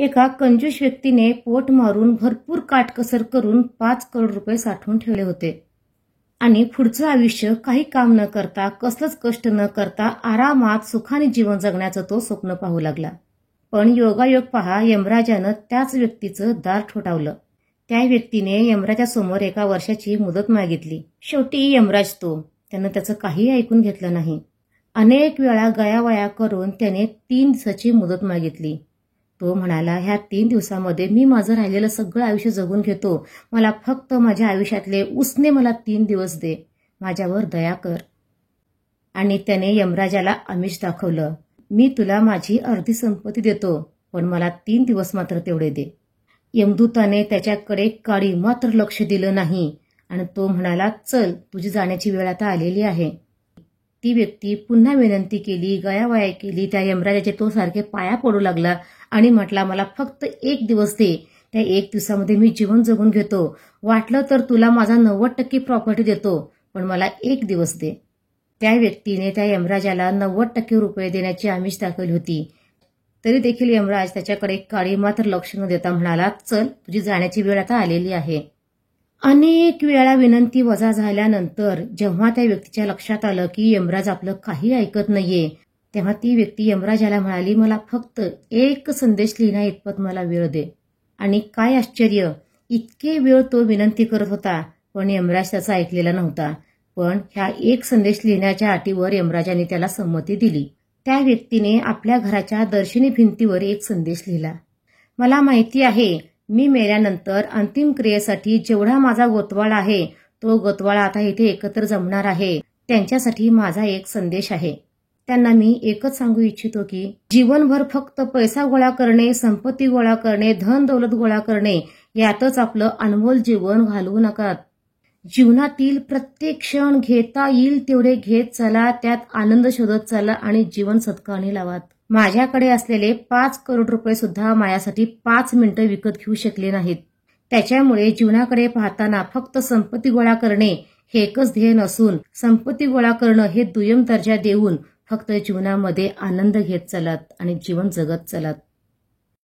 एका कंजूस व्यक्तीने पोट मारून भरपूर काटकसर करून 5 करोड रुपये साठवून ठेवले होते आणि पुढचं आयुष्य काही काम न करता कसलंच कष्ट न करता आरामात सुखाने जीवन जगण्याचं तो स्वप्न पाहू लागला. पण योगायोग पहा, यमराजानं त्याच व्यक्तीचं दार ठोठावलं. त्या व्यक्तीने यमराजासमोर 1 वर्षाची मुदत मागितली. शेवटी यमराज त्यानं त्याचं काही ऐकून घेतलं नाही. अनेक वेळा गयावया करून त्याने 3 दिवसाची मुदत मागितली. तो म्हणाला, ह्या 3 दिवसामध्ये मी माझं राहिलेलं सगळं आयुष्य जगून घेतो. मला फक्त माझ्या आयुष्यातले उसने मला 3 दिवस दे. माझ्यावर दया कर. आणि त्याने यमराजाला आमिष दाखवलं. मी तुला माझी अर्धी संपत्ती देतो, पण मला 3 दिवस मात्र तेवढे दे. यमदूताने त्याच्याकडे काडी मात्र लक्ष दिलं नाही आणि तो म्हणाला, चल, तुझी जाण्याची वेळ आता आलेली आहे. ती व्यक्ती पुन्हा विनंती केली, गयावया केली. त्या यमराजाचे तो सारखे पाया पडू लागला आणि म्हटला, मला फक्त 1 दिवस दे. त्या 1 दिवसामध्ये मी जीवन जगून घेतो. वाटलं तर तुला माझा 90% प्रॉपर्टी देतो, पण मला 1 दिवस दे. त्या व्यक्तीने त्या यमराजाला 90% रुपये देण्याची आमिष दाखवली होती. तरी देखील यमराज त्याच्याकडे काडी मात्र लक्ष न देता म्हणाला, चल, तुझी जाण्याची वेळ आता आलेली आहे. अनेक वेळा विनंती वजा झाल्यानंतर जेव्हा त्या व्यक्तीच्या लक्षात आलं की यमराज आपलं काही ऐकत नाहीये, तेव्हा ती व्यक्ती यमराजाला म्हणाली, मला फक्त 1 संदेश लिहिण्या इतपत मला वेळ दे. आणि काय आश्चर्य, इतके वेळ तो विनंती करत होता, पण यमराज त्याचा ऐकलेला नव्हता. पण ह्या 1 संदेश लिहिण्याच्या अटीवर यमराजाने त्याला संमती दिली. त्या व्यक्तीने आपल्या घराच्या दर्शनी भिंतीवर 1 संदेश लिहिला. मला माहिती आहे, मी मेल्यानंतर अंतिम क्रियेसाठी जेवढा माझा गोतवाळा आहे, तो गोतवाळा आता इथे एकत्र जमणार आहे. त्यांच्यासाठी माझा 1 संदेश आहे. त्यांना मी एकच सांगू इच्छितो की जीवनभर फक्त पैसा गोळा करणे, संपत्ती गोळा करणे, धन दौलत गोळा करणे यातच आपलं अनमोल जीवन घालवू नका. जीवनातील प्रत्येक क्षण घेता येईल तेवढे घेत चला, त्यात आनंद शोधत चला आणि जीवन सत्कारणी लावा. माझ्याकडे असलेले 5 करोड रुपये सुद्धा माझ्यासाठी 5 मिनिटं विकत घेऊ शकले नाहीत. त्याच्यामुळे जीवनाकडे पाहताना फक्त संपत्ती गोळा करणे हे एकच ध्येय नसून संपत्ती गोळा करणं हे दुय्यम दर्जा देऊन फक्त जीवनामध्ये आनंद घेत चलात आणि जीवन जगत चलात.